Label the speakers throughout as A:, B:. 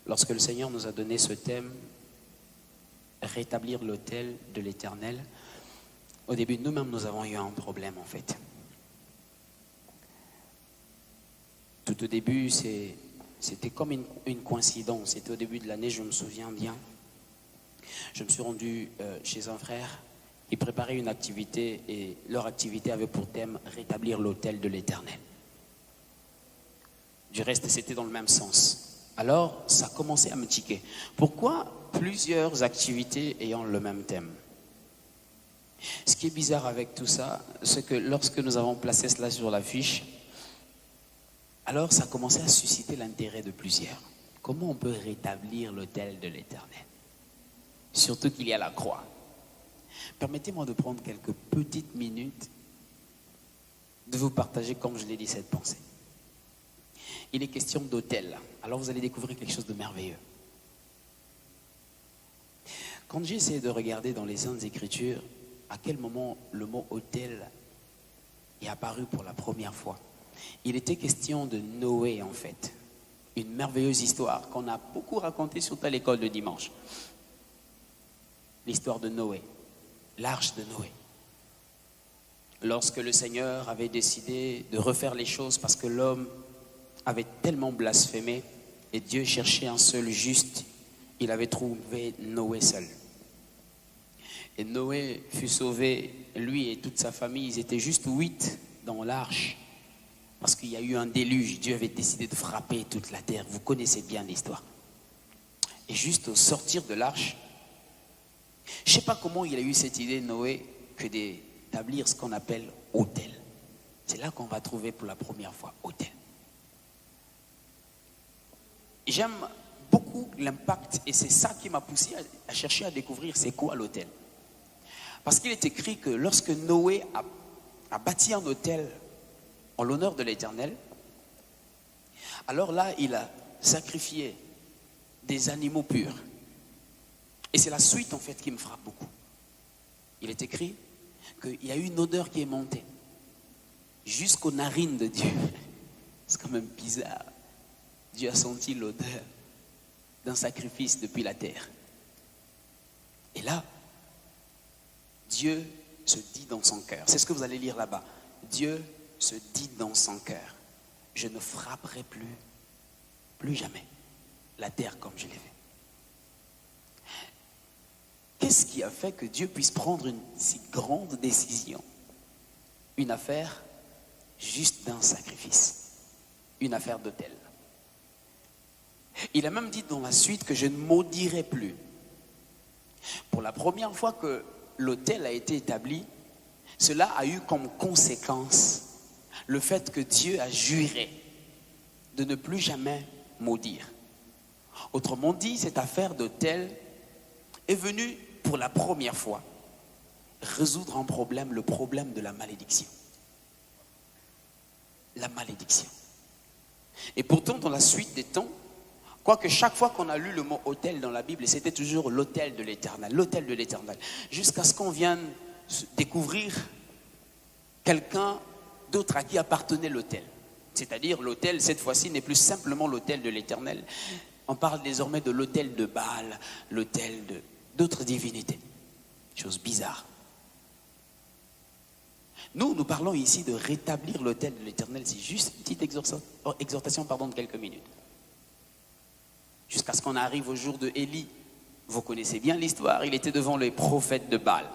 A: Lorsque le Seigneur nous a donné ce thème, rétablir l'autel de l'Éternel, au début, nous-mêmes, nous avons eu un problème en fait. Tout au début, c'était comme une coïncidence. C'était au début de l'année, je me souviens bien. Je me suis rendu chez un frère. Ils préparaient une activité et leur activité avait pour thème rétablir l'autel de l'Éternel. Du reste, c'était dans le même sens. Alors, ça commençait à me tiquer. Pourquoi plusieurs activités ayant le même thème? Ce qui est bizarre avec tout ça, c'est que lorsque nous avons placé cela sur l'affiche, alors ça commençait à susciter l'intérêt de plusieurs. Comment on peut rétablir l'autel de l'Éternel? Surtout qu'il y a la croix. Permettez-moi de prendre quelques petites minutes de vous partager, comme je l'ai dit, cette pensée. Il est question d'autel. Alors vous allez découvrir quelque chose de merveilleux. Quand j'ai essayé de regarder dans les Saintes Écritures, à quel moment le mot autel est apparu pour la première fois, il était question de Noé en fait. Une merveilleuse histoire qu'on a beaucoup racontée surtout à l'école de dimanche. L'histoire de Noé, l'arche de Noé. Lorsque le Seigneur avait décidé de refaire les choses parce que l'homme avait tellement blasphémé et Dieu cherchait un seul juste, il avait trouvé Noé seul. Et Noé fut sauvé, lui et toute sa famille, ils étaient juste 8 dans l'arche. Parce qu'il y a eu un déluge, Dieu avait décidé de frapper toute la terre. Vous connaissez bien l'histoire. Et juste au sortir de l'arche, je ne sais pas comment il a eu cette idée, Noé, que d'établir ce qu'on appelle autel. C'est là qu'on va trouver pour la première fois autel. J'aime beaucoup l'impact et c'est ça qui m'a poussé à chercher à découvrir c'est quoi l'autel. Parce qu'il est écrit que lorsque Noé a bâti un autel en l'honneur de l'Éternel, alors là, il a sacrifié des animaux purs. Et c'est la suite, en fait, qui me frappe beaucoup. Il est écrit qu'il y a eu une odeur qui est montée jusqu'aux narines de Dieu. C'est quand même bizarre. Dieu a senti l'odeur d'un sacrifice depuis la terre. Et là, Dieu se dit dans son cœur. C'est ce que vous allez lire là-bas. Dieu se dit dans son cœur. Je ne frapperai plus jamais la terre comme je l'ai fait. Qu'est-ce qui a fait que Dieu puisse prendre une si grande décision? Une affaire juste d'un sacrifice. Une affaire d'autel. Il a même dit dans la suite que je ne maudirai plus. Pour la première fois que l'autel a été établi, cela a eu comme conséquence le fait que Dieu a juré de ne plus jamais maudire. Autrement dit, cette affaire d'autel est venue pour la première fois résoudre un problème, le problème de la malédiction. La malédiction. Et pourtant, dans la suite des temps, quoique chaque fois qu'on a lu le mot autel dans la Bible, c'était toujours l'autel de l'Éternel, l'autel de l'Éternel, jusqu'à ce qu'on vienne découvrir quelqu'un d'autre à qui appartenait l'autel. C'est-à-dire l'autel, cette fois-ci, n'est plus simplement l'autel de l'Éternel. On parle désormais de l'autel de Baal, l'autel d'autres divinités. Chose bizarre. Nous parlons ici de rétablir l'autel de l'Éternel. C'est juste une petite exhortation de quelques minutes. Jusqu'à ce qu'on arrive au jour de Élie. Vous connaissez bien l'histoire. Il était devant les prophètes de Baal.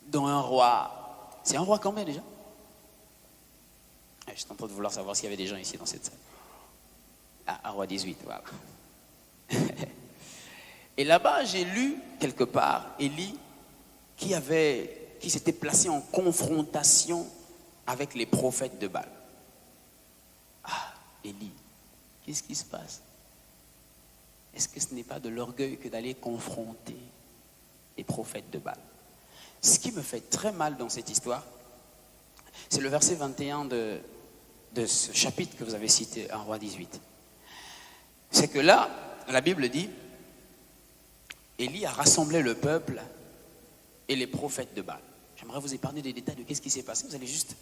A: Dont un roi. C'est un roi combien déjà? Je suis en train de vouloir savoir s'il y avait des gens ici dans cette salle. Ah, un roi 18, voilà. Et là-bas, j'ai lu quelque part Élie qui s'était placé en confrontation avec les prophètes de Baal. Ah, Élie, qu'est-ce qui se passe? Est-ce que ce n'est pas de l'orgueil que d'aller confronter les prophètes de Baal? Ce qui me fait très mal dans cette histoire, c'est le verset 21 de ce chapitre que vous avez cité, 1 Roi 18. C'est que là, la Bible dit, Élie a rassemblé le peuple et les prophètes de Baal. J'aimerais vous épargner des détails de qu'est-ce qui s'est passé. Vous allez juste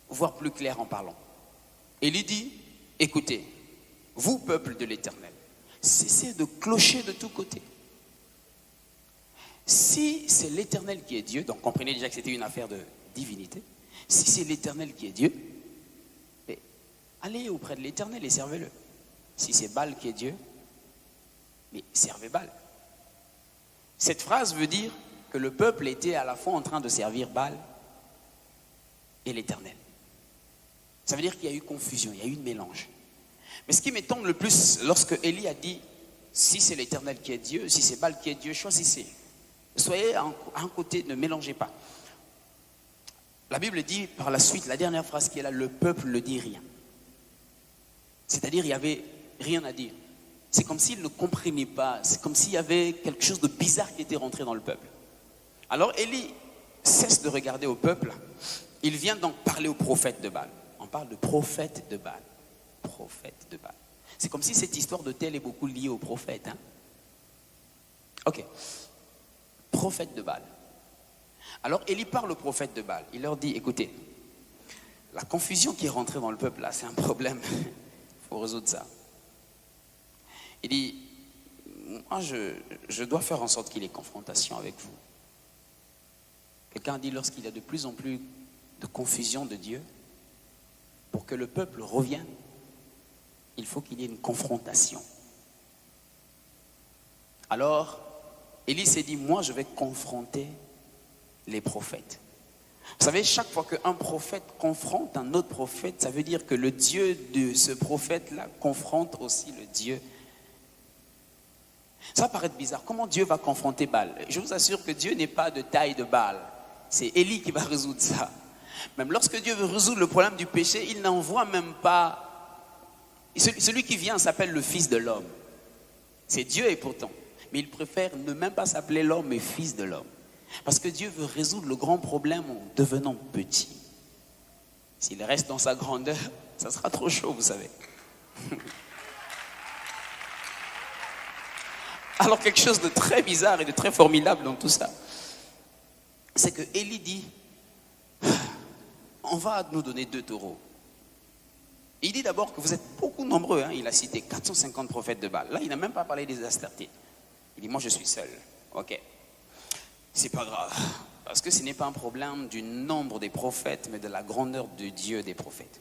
A: voir plus clair en parlant. Élie dit, écoutez, vous, peuple de l'Éternel, cessez de clocher de tous côtés. Si c'est l'Éternel qui est Dieu, donc comprenez déjà que c'était une affaire de divinité. Si c'est l'Éternel qui est Dieu, allez auprès de l'Éternel et servez-le. Si c'est Baal qui est Dieu, mais servez Baal. Cette phrase veut dire que le peuple était à la fois en train de servir Baal et l'Éternel. Ça veut dire qu'il y a eu confusion, il y a eu un mélange. Mais ce qui m'étonne le plus, lorsque Élie a dit, si c'est l'Éternel qui est Dieu, si c'est Baal qui est Dieu, choisissez. Soyez à un côté, ne mélangez pas. La Bible dit par la suite, la dernière phrase qui est là, le peuple ne dit rien. C'est-à-dire, il n'y avait rien à dire. C'est comme s'il ne comprenait pas, c'est comme s'il y avait quelque chose de bizarre qui était rentré dans le peuple. Alors Élie cesse de regarder au peuple, il vient donc parler au prophète de Baal. On parle de prophète de Baal. Prophète de Baal. C'est comme si cette histoire d'autel est beaucoup liée au prophète. Hein? Ok. Prophète de Baal. Alors Élie parle au prophète de Baal. Il leur dit, écoutez, la confusion qui est rentrée dans le peuple là, c'est un problème. Il faut résoudre ça. Il dit, moi je dois faire en sorte qu'il y ait confrontation avec vous. Quelqu'un dit, lorsqu'il y a de plus en plus de confusion de Dieu, pour que le peuple revienne, il faut qu'il y ait une confrontation. Alors, Élie s'est dit, moi je vais confronter les prophètes. Vous savez, chaque fois qu'un prophète confronte un autre prophète, ça veut dire que le Dieu de ce prophète-là confronte aussi le Dieu. Ça va paraître bizarre. Comment Dieu va confronter Baal? Je vous assure que Dieu n'est pas de taille de Baal. C'est Élie qui va résoudre ça. Même lorsque Dieu veut résoudre le problème du péché, il n'envoie même pas... Celui qui vient s'appelle le Fils de l'homme. C'est Dieu et pourtant. Mais il préfère ne même pas s'appeler l'homme, mais Fils de l'homme. Parce que Dieu veut résoudre le grand problème en devenant petit. S'il reste dans sa grandeur, ça sera trop chaud, vous savez. Alors quelque chose de très bizarre et de très formidable dans tout ça, c'est que Élie dit, on va nous donner 2 taureaux. Il dit d'abord que vous êtes beaucoup nombreux. Hein. Il a cité 450 prophètes de Baal. Là, il n'a même pas parlé des Astartés. Il dit, moi je suis seul. Ok. C'est pas grave. Parce que ce n'est pas un problème du nombre des prophètes, mais de la grandeur de Dieu des prophètes.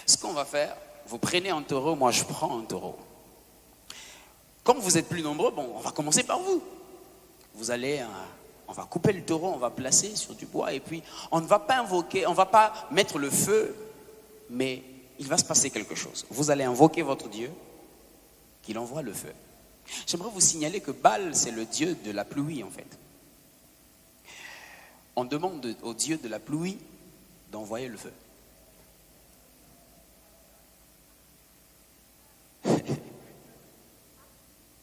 A: Ce qu'on va faire, vous prenez un taureau, moi je prends un taureau. Comme vous êtes plus nombreux, bon, on va commencer par vous. Vous allez... on va couper le taureau, on va placer sur du bois et puis on ne va pas invoquer, on ne va pas mettre le feu, mais il va se passer quelque chose. Vous allez invoquer votre Dieu, qu'il envoie le feu. J'aimerais vous signaler que Baal, c'est le Dieu de la pluie en fait. On demande au Dieu de la pluie d'envoyer le feu.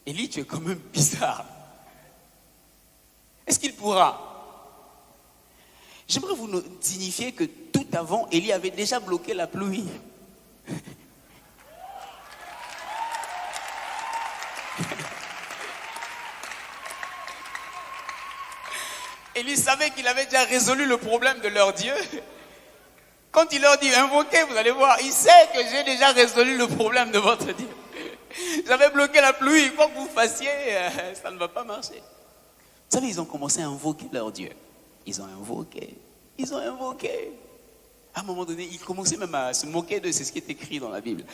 A: Élie, tu es quand même bizarre. Est-ce qu'il pourra? J'aimerais vous signifier que tout avant, Élie avait déjà bloqué la pluie. Élie savait qu'il avait déjà résolu le problème de leur Dieu. Quand il leur dit invoquez, vous allez voir, il sait que j'ai déjà résolu le problème de votre Dieu. J'avais bloqué la pluie, quoi que vous fassiez, ça ne va pas marcher. Vous savez, ils ont commencé à invoquer leur Dieu. Ils ont invoqué. À un moment donné, ils commençaient même à se moquer d'eux. C'est ce qui est écrit dans la Bible.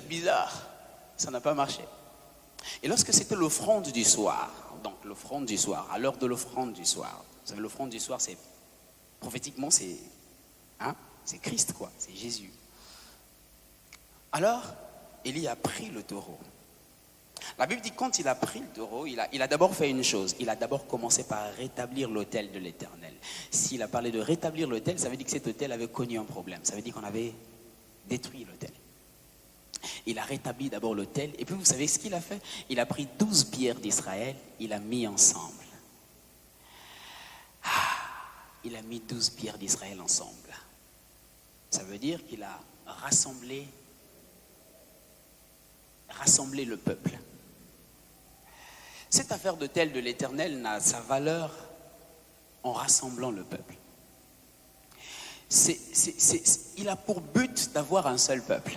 A: Bizarre, ça n'a pas marché. Et lorsque c'était l'offrande du soir, donc l'offrande du soir, à l'heure de l'offrande du soir, vous savez, l'offrande du soir, c'est prophétiquement, c'est Christ, quoi, c'est Jésus. Alors, Élie a pris le taureau. La Bible dit que quand il a pris le taureau, il a d'abord fait une chose. Il a d'abord commencé par rétablir l'autel de l'Éternel. S'il a parlé de rétablir l'autel, ça veut dire que cet autel avait connu un problème. Ça veut dire qu'on avait détruit l'autel. Il a rétabli d'abord l'autel. Et puis vous savez ce qu'il a fait? Il a pris 12 pierres d'Israël, il a mis ensemble. Il a mis 12 pierres d'Israël ensemble. Ça veut dire qu'il a rassemblé le peuple. Cette affaire d'autel de l'Éternel n'a sa valeur en rassemblant le peuple. il a pour but d'avoir un seul peuple.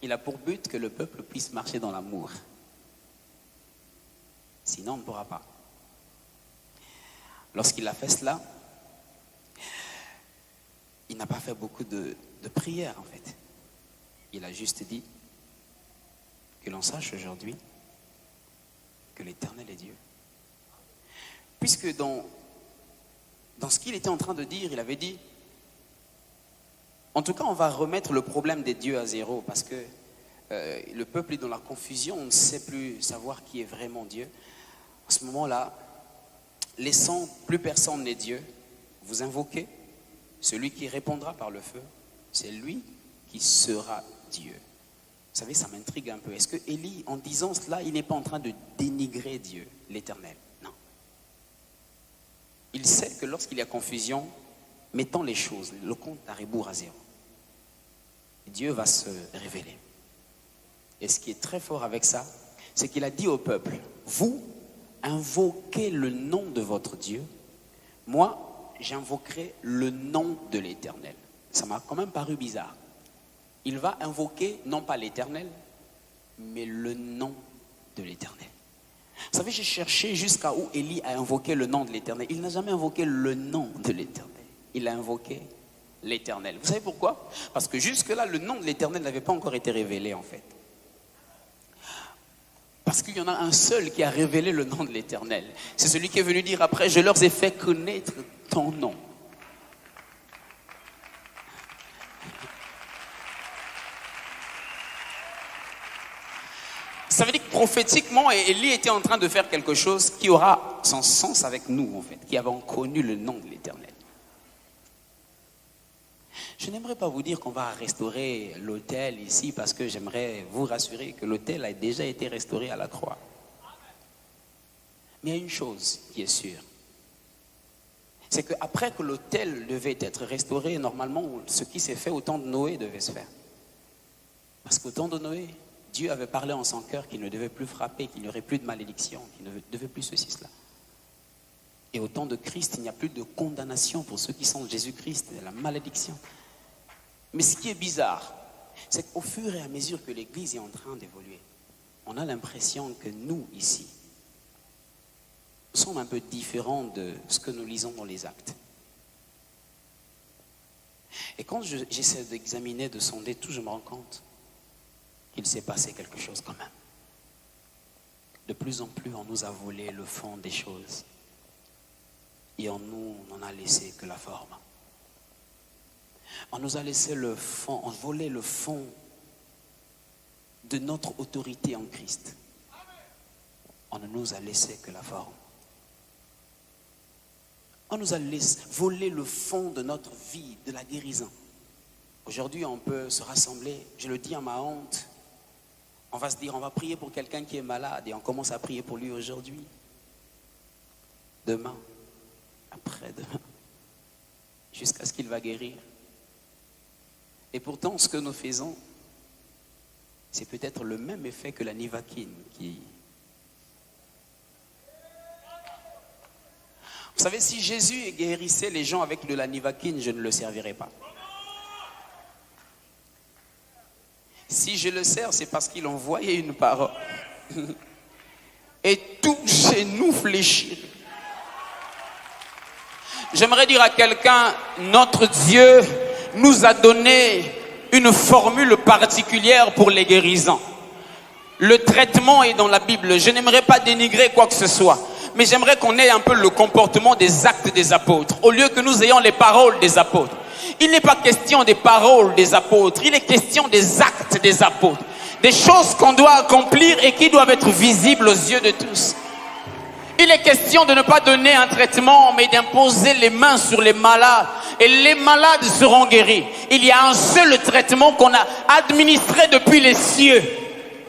A: Il a pour but que le peuple puisse marcher dans l'amour. Sinon, on ne pourra pas. Lorsqu'il a fait cela, il n'a pas fait beaucoup de prières en fait. Il a juste dit que l'on sache aujourd'hui que l'Éternel est Dieu. Puisque dans ce qu'il était en train de dire, il avait dit, en tout cas on va remettre le problème des dieux à zéro, parce que le peuple est dans la confusion, on ne sait plus savoir qui est vraiment Dieu. À ce moment-là, laissant plus personne n'est Dieu, vous invoquez celui qui répondra par le feu, c'est lui qui sera Dieu. Vous savez, ça m'intrigue un peu. Est-ce que Élie, en disant cela, il n'est pas en train de dénigrer Dieu, l'Éternel? Non. Il sait que lorsqu'il y a confusion, mettons les choses, le compte à rebours à zéro. Dieu va se révéler. Et ce qui est très fort avec ça, c'est qu'il a dit au peuple, vous invoquez le nom de votre Dieu, moi j'invoquerai le nom de l'Éternel. Ça m'a quand même paru bizarre. Il va invoquer non pas l'Éternel, mais le nom de l'Éternel. Vous savez, j'ai cherché jusqu'à où Élie a invoqué le nom de l'Éternel. Il n'a jamais invoqué le nom de l'Éternel. Il a invoqué l'Éternel. Vous savez pourquoi? Parce que jusque-là, le nom de l'Éternel n'avait pas encore été révélé en fait. Parce qu'il y en a un seul qui a révélé le nom de l'Éternel. C'est celui qui est venu dire après, je leur ai fait connaître ton nom. Ça veut dire que prophétiquement, Élie était en train de faire quelque chose qui aura son sens avec nous, en fait, qui avons connu le nom de l'Éternel. Je n'aimerais pas vous dire qu'on va restaurer l'autel ici, parce que j'aimerais vous rassurer que l'autel a déjà été restauré à la croix. Mais il y a une chose qui est sûre, c'est qu'après que l'autel devait être restauré, normalement, ce qui s'est fait au temps de Noé devait se faire. Parce qu'au temps de Noé, Dieu avait parlé en son cœur qu'il ne devait plus frapper, qu'il n'y aurait plus de malédiction, qu'il ne devait plus ceci, cela. Et au temps de Christ, il n'y a plus de condamnation pour ceux qui sont en Jésus-Christ, de la malédiction. Mais ce qui est bizarre, c'est qu'au fur et à mesure que l'Église est en train d'évoluer, on a l'impression que nous, ici, nous sommes un peu différents de ce que nous lisons dans les actes. Et quand j'essaie d'examiner, de sonder tout, je me rends compte qu'il s'est passé quelque chose quand même. De plus en plus, on nous a volé le fond des choses. Et on n'en a laissé que la forme. On nous a laissé le fond, on volé le fond de notre autorité en Christ. On ne nous a laissé que la forme. On nous a volé le fond de notre vie, de la guérison. Aujourd'hui, on peut se rassembler, je le dis à ma honte, on va se dire, on va prier pour quelqu'un qui est malade et on commence à prier pour lui aujourd'hui, demain, après-demain, jusqu'à ce qu'il va guérir. Et pourtant, ce que nous faisons, c'est peut-être le même effet que la Nivaquine qui... Vous savez, si Jésus guérissait les gens avec de la Nivaquine, je ne le servirais pas. Si je le sers, c'est parce qu'il envoyait une parole. Et tout chez nous fléchit. J'aimerais dire à quelqu'un, notre Dieu nous a donné une formule particulière pour les guérisons. Le traitement est dans la Bible. Je n'aimerais pas dénigrer quoi que ce soit, mais j'aimerais qu'on ait un peu le comportement des actes des apôtres, au lieu que nous ayons les paroles des apôtres. Il n'est pas question des paroles des apôtres, il est question des actes des apôtres. Des choses qu'on doit accomplir et qui doivent être visibles aux yeux de tous. Il est question de ne pas donner un traitement, mais d'imposer les mains sur les malades. Et les malades seront guéris. Il y a un seul traitement qu'on a administré depuis les cieux.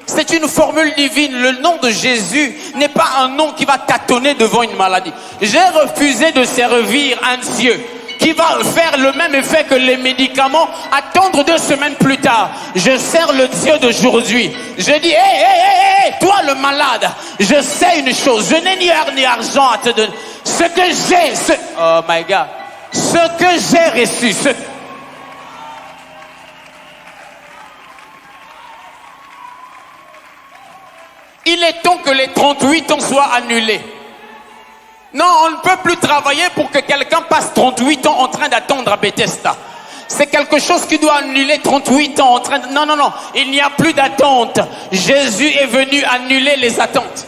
A: C'est une formule divine. Le nom de Jésus n'est pas un nom qui va tâtonner devant une maladie. J'ai refusé de servir un Dieu qui va faire le même effet que les médicaments, attendre 2 semaines plus tard. Je sers le Dieu d'aujourd'hui. Je dis, hé, toi le malade, je sais une chose, je n'ai ni argent à te donner. Ce que j'ai, oh my God, Ce que j'ai reçu. Il est temps que les 38 ans soient annulés. Non, on ne peut plus travailler pour que quelqu'un passe 38 ans en train d'attendre à Bethesda. C'est quelque chose qui doit annuler 38 ans en train de... Non, non, non, il n'y a plus d'attente. Jésus est venu annuler les attentes.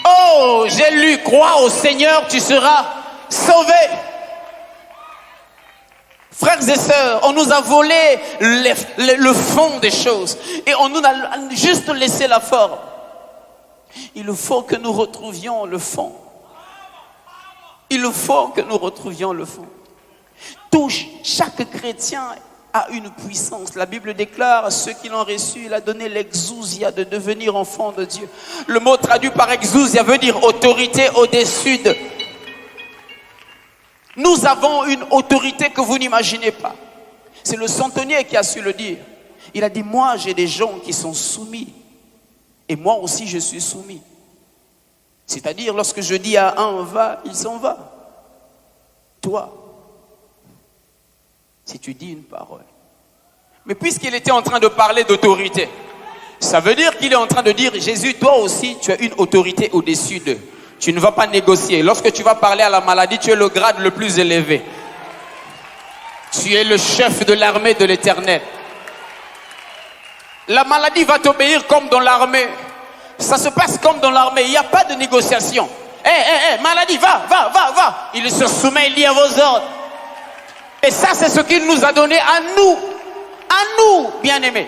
A: Oh, j'ai lu, crois au Seigneur, tu seras sauvé. Frères et sœurs, on nous a volé le fond des choses et on nous a juste laissé la forme. Il faut que nous retrouvions le fond. Il faut que nous retrouvions le fond. Chaque chrétien a une puissance. La Bible déclare à ceux qui l'ont reçu, il a donné l'exousia de devenir enfant de Dieu. Le mot traduit par exousia veut dire autorité au-dessus de. Nous avons une autorité que vous n'imaginez pas. C'est le centenier qui a su le dire. Il a dit, moi j'ai des gens qui sont soumis. Et moi aussi je suis soumis. C'est-à-dire lorsque je dis à un va, il s'en va. Toi, si tu dis une parole. Mais puisqu'il était en train de parler d'autorité, ça veut dire qu'il est en train de dire, Jésus, toi aussi tu as une autorité au-dessus d'eux. Tu ne vas pas négocier. Lorsque tu vas parler à la maladie, tu es le grade le plus élevé. Tu es le chef de l'armée de l'Éternel. La maladie va t'obéir comme dans l'armée. Ça se passe comme dans l'armée. Il n'y a pas de négociation. Maladie, va. Il se soumet, il dit à vos ordres. Et ça, c'est ce qu'il nous a donné à nous, bien-aimés.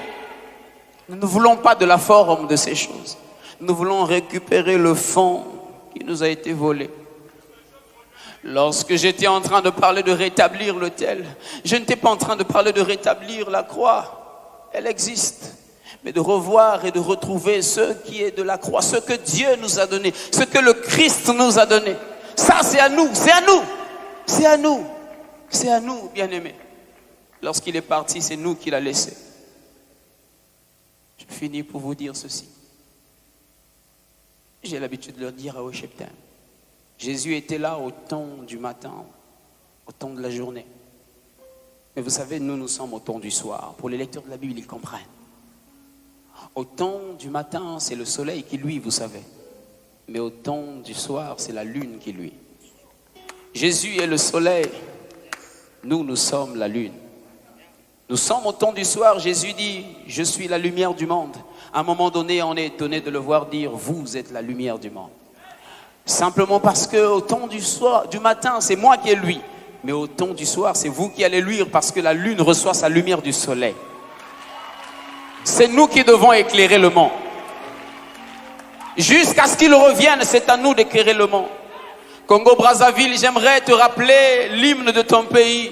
A: Nous ne voulons pas de la forme de ces choses. Nous voulons récupérer le fond qui nous a été volé. Lorsque j'étais en train de parler de rétablir l'autel, je n'étais pas en train de parler de rétablir la croix. Elle existe. Mais de revoir et de retrouver ce qui est de la croix, ce que Dieu nous a donné, ce que le Christ nous a donné. Ça, c'est à nous, c'est à nous, c'est à nous, c'est à nous, bien-aimés. Lorsqu'il est parti, c'est nous qui l'a laissé. Je finis pour vous dire ceci. J'ai l'habitude de le dire à Oshepton. Jésus était là au temps du matin, au temps de la journée. Mais vous savez, nous sommes au temps du soir. Pour les lecteurs de la Bible, ils comprennent. Au temps du matin, c'est le soleil qui luit, vous savez. Mais au temps du soir, c'est la lune qui luit. Jésus est le soleil. Nous sommes la lune. Nous sommes au temps du soir. Jésus dit, je suis la lumière du monde. À un moment donné, on est étonné de le voir dire, vous êtes la lumière du monde. Simplement parce que au temps du soir, du matin, c'est moi qui ai lui. Mais au temps du soir, c'est vous qui allez luire parce que la lune reçoit sa lumière du soleil. C'est nous qui devons éclairer le monde. Jusqu'à ce qu'il revienne, c'est à nous d'éclairer le monde. Congo-Brazzaville, j'aimerais te rappeler l'hymne de ton pays.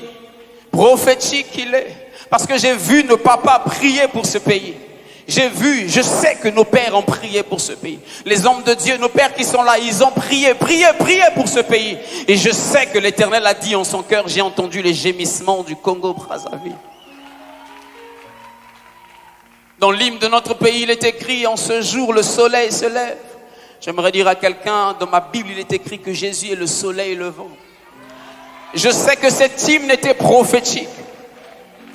A: Prophétique qu'il est. Parce que j'ai vu nos papas prier pour ce pays. Je sais que nos pères ont prié pour ce pays. Les hommes de Dieu, nos pères qui sont là, ils ont prié pour ce pays. Et je sais que l'Éternel a dit en son cœur, j'ai entendu les gémissements du Congo-Brazzaville. Dans l'hymne de notre pays, il est écrit, en ce jour, le soleil se lève. J'aimerais dire à quelqu'un, dans ma Bible, il est écrit que Jésus est le soleil levant. Je sais que cet hymne était prophétique.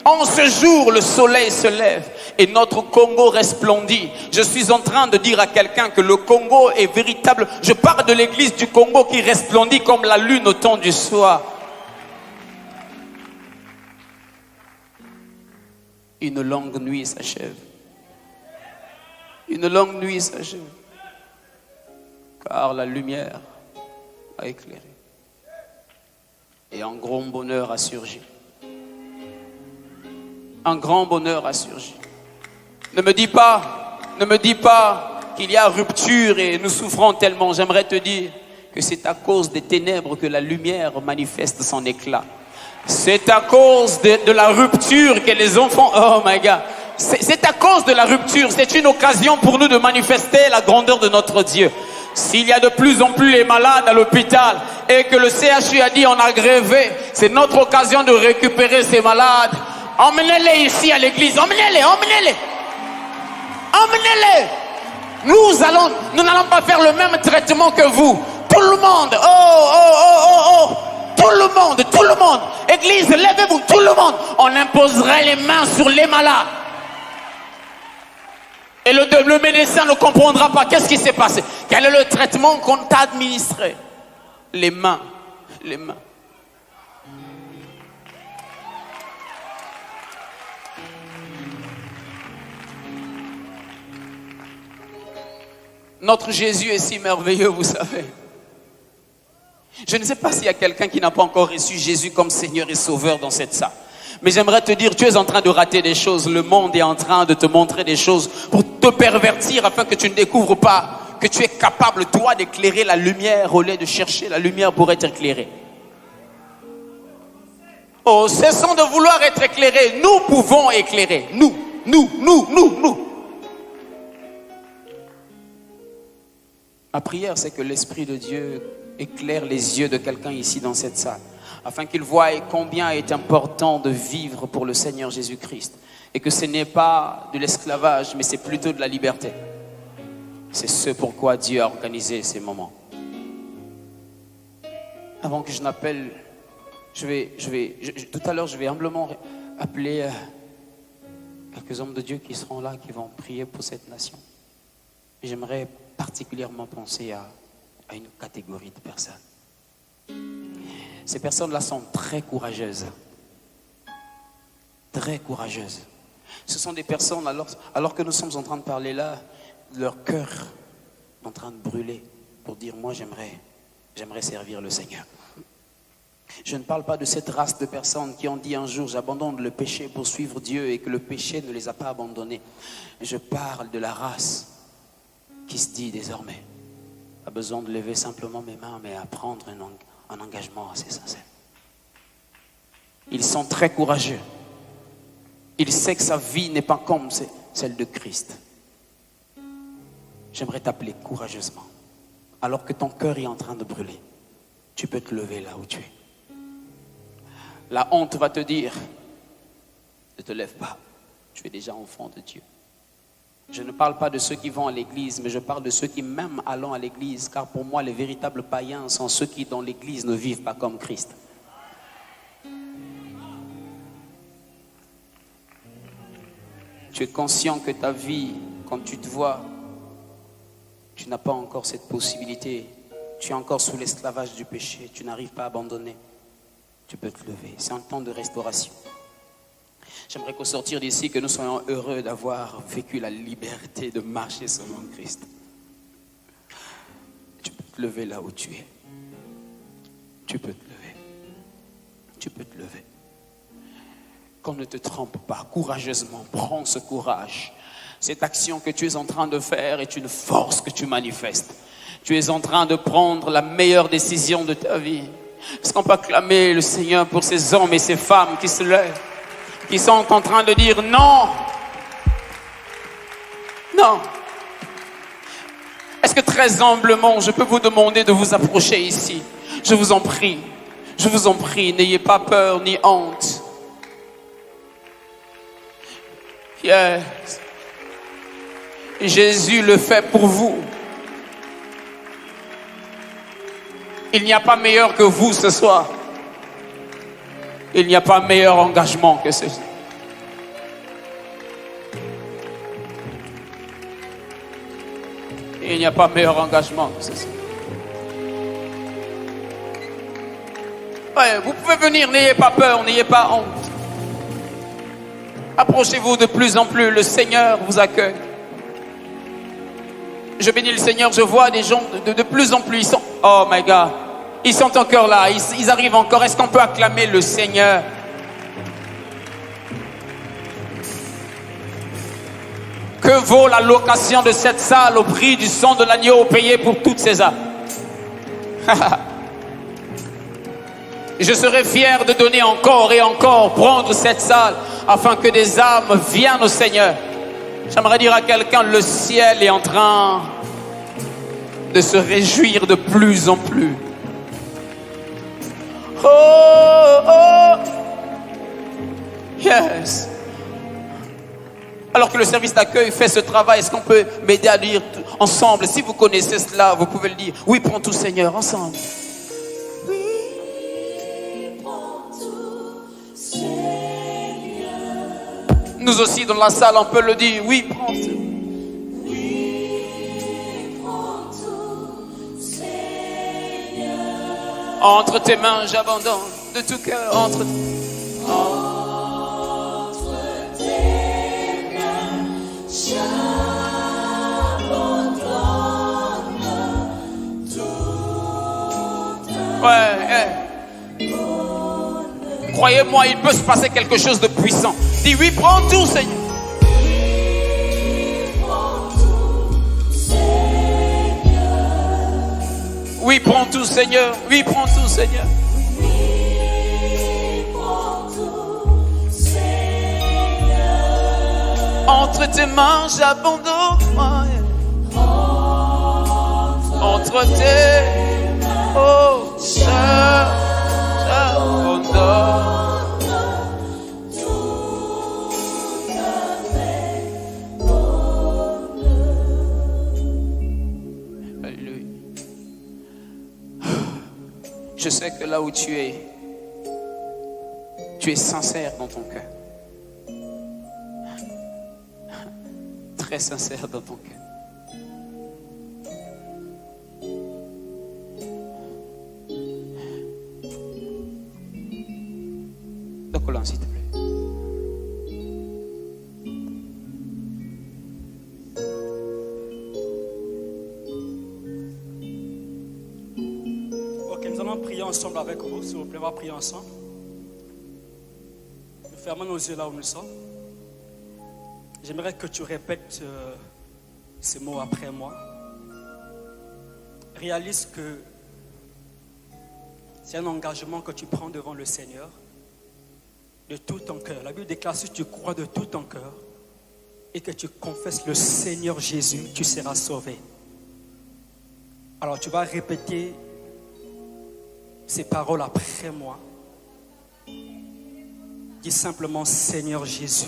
A: En ce jour, le soleil se lève et notre Congo resplendit. Je suis en train de dire à quelqu'un que le Congo est véritable. Je parle de l'église du Congo qui resplendit comme la lune au temps du soir. Une longue nuit s'achève. Une longue nuit s'achève. Car la lumière a éclairé. Et un grand bonheur a surgi. Un grand bonheur a surgi. Ne me dis pas qu'il y a rupture et nous souffrons tellement. J'aimerais te dire que c'est à cause des ténèbres que la lumière manifeste son éclat. C'est à cause de la rupture que les enfants... Oh my God. C'est à cause de la rupture. C'est une occasion pour nous de manifester la grandeur de notre Dieu. S'il y a de plus en plus les malades à l'hôpital et que le CHU a dit on a grévé, c'est notre occasion de récupérer ces malades. Emmenez-les ici à l'église. Emmenez-les. Nous n'allons pas faire le même traitement que vous. Tout le monde. tout le monde, église, levez-vous, tout le monde, on imposerait les mains sur les malades. Et le médecin ne comprendra pas. Qu'est-ce qui s'est passé? Quel est le traitement qu'on t'a administré? Les mains. Notre Jésus est si merveilleux, vous savez. Je ne sais pas s'il y a quelqu'un qui n'a pas encore reçu Jésus comme Seigneur et Sauveur dans cette salle. Mais j'aimerais te dire, tu es en train de rater des choses. Le monde est en train de te montrer des choses pour te pervertir afin que tu ne découvres pas que tu es capable, toi, d'éclairer la lumière au lieu de chercher la lumière pour être éclairé. Oh, cessons de vouloir être éclairés. Nous pouvons éclairer. Nous. Ma prière, c'est que l'Esprit de Dieu éclaire les yeux de quelqu'un ici dans cette salle, afin qu'il voie combien est important de vivre pour le Seigneur Jésus-Christ, et que ce n'est pas de l'esclavage, mais c'est plutôt de la liberté. C'est ce pourquoi Dieu a organisé ces moments. Avant que je n'appelle, tout à l'heure, je vais humblement appeler quelques hommes de Dieu qui seront là, qui vont prier pour cette nation. Et j'aimerais particulièrement penser à une catégorie de personnes. Ces personnes-là sont très courageuses. Très courageuses. Ce sont des personnes, alors que nous sommes en train de parler là, leur cœur est en train de brûler pour dire, moi j'aimerais servir le Seigneur. Je ne parle pas de cette race de personnes qui ont dit un jour, j'abandonne le péché pour suivre Dieu et que le péché ne les a pas abandonnés. Je parle de la race qui se dit désormais, pas besoin de lever simplement mes mains, mais à prendre un engagement assez sincère. Ils sont très courageux. Ils savent que sa vie n'est pas comme celle de Christ. J'aimerais t'appeler courageusement. Alors que ton cœur est en train de brûler, tu peux te lever là où tu es. La honte va te dire, ne te lève pas, tu es déjà enfant de Dieu. Je ne parle pas de ceux qui vont à l'église, mais je parle de ceux qui même allant à l'église, car pour moi les véritables païens sont ceux qui dans l'église ne vivent pas comme Christ. Tu es conscient que ta vie, quand tu te vois, tu n'as pas encore cette possibilité, tu es encore sous l'esclavage du péché, tu n'arrives pas à abandonner, tu peux te lever, c'est un temps de restauration. J'aimerais qu'au sortir d'ici, que nous soyons heureux d'avoir vécu la liberté de marcher selon Christ. Tu peux te lever là où tu es. Tu peux te lever. Tu peux te lever. Qu'on ne te trompe pas, courageusement, prends ce courage. Cette action que tu es en train de faire est une force que tu manifestes. Tu es en train de prendre la meilleure décision de ta vie. Est-ce qu'on peut acclamer le Seigneur pour ces hommes et ces femmes qui se lèvent, qui sont en train de dire non. Non. Est-ce que très humblement, je peux vous demander de vous approcher ici? Je vous en prie, n'ayez pas peur ni honte. Yes. Jésus le fait pour vous. Il n'y a pas meilleur que vous ce soir. Il n'y a pas meilleur engagement que ceci. Il n'y a pas meilleur engagement que ceci. Ouais, vous pouvez venir, n'ayez pas peur, n'ayez pas honte. Approchez-vous de plus en plus, le Seigneur vous accueille. Je bénis le Seigneur, je vois des gens de plus en plus, ils sont, oh my God, ils sont encore là, ils arrivent encore. Est-ce qu'on peut acclamer le Seigneur? Que vaut la location de cette salle au prix du sang de l'agneau payé pour toutes ces âmes? Je serai fier de donner encore et encore, prendre cette salle afin que des âmes viennent au Seigneur. J'aimerais dire à quelqu'un, le ciel est en train de se réjouir de plus en plus. Oh, oh, yes. Alors que le service d'accueil fait ce travail, est-ce qu'on peut m'aider à dire ensemble? Si vous connaissez cela, vous pouvez le dire. Oui, prends tout Seigneur, ensemble. Oui. Nous aussi dans la salle, on peut le dire. Oui, prends tout. Entre tes mains, j'abandonne de tout cœur. Entre tes mains, j'abandonne tout. Ouais. Croyez-moi, il peut se passer quelque chose de puissant. Dis oui, prends tout, Seigneur. Oui, prends tout, Seigneur. Oui, prends tout, Seigneur. Entre tes mains, j'abandonne. Entre tes mains, j'abandonne. Je sais que là où tu es sincère dans ton cœur. Très sincère dans ton cœur. Donc, là, s'il te plaît.
B: Nous allons prier ensemble avec vous, s'il vous plaît, on va prier ensemble. Nous fermons nos yeux là où nous sommes. J'aimerais que tu répètes ces mots après moi. Réalise que c'est un engagement que tu prends devant le Seigneur de tout ton cœur. La Bible déclare si tu crois de tout ton cœur et que tu confesses le Seigneur Jésus, tu seras sauvé. Alors tu vas répéter ces paroles après moi. Dis simplement Seigneur Jésus,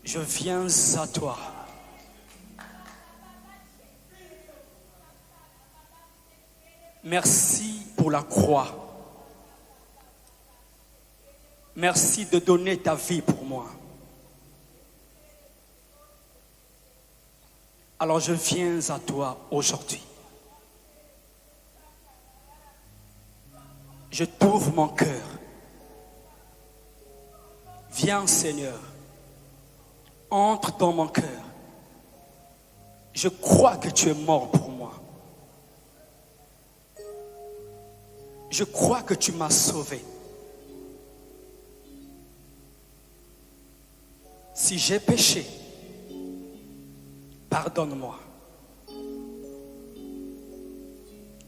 B: je viens à toi. Merci pour la croix. Merci de donner ta vie pour moi. Alors je viens à toi aujourd'hui. Je t'ouvre mon cœur. Viens, Seigneur. Entre dans mon cœur. Je crois que tu es mort pour moi. Je crois que tu m'as sauvé. Si j'ai péché, pardonne-moi.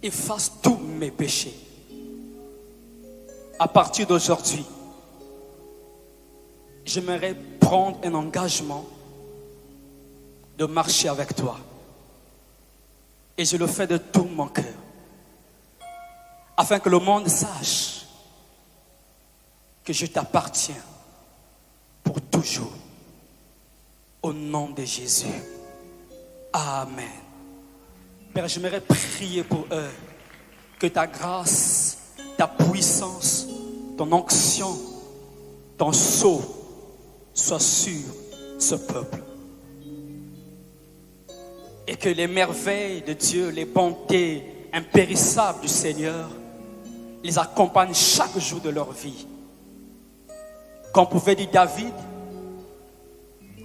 B: Efface tous mes péchés. À partir d'aujourd'hui, j'aimerais prendre un engagement de marcher avec toi. Et je le fais de tout mon cœur. Afin que le monde sache que je t'appartiens pour toujours. Au nom de Jésus. Amen. Père, j'aimerais prier pour eux. Que ta grâce, ta puissance, ton onction, ton sceau soit sur ce peuple. Et que les merveilles de Dieu, les bontés impérissables du Seigneur, les accompagnent chaque jour de leur vie. Comme pouvait dire David,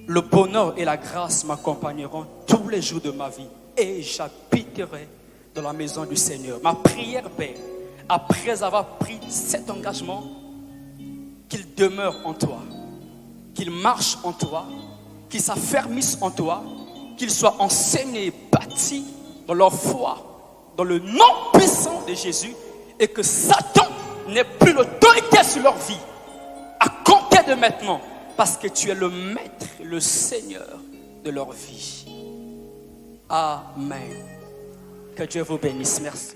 B: le bonheur et la grâce m'accompagneront tous les jours de ma vie et j'habiterai dans la maison du Seigneur. Ma prière, Père, après avoir pris cet engagement, qu'il demeure en toi, qu'il marche en toi, qu'il s'affermisse en toi, qu'il soit enseigné et bâti dans leur foi, dans le nom puissant de Jésus, et que Satan n'ait plus l'autorité sur leur vie à compter de maintenant, parce que tu es le maître, le Seigneur de leur vie. Amen. Que Dieu vous bénisse. Merci.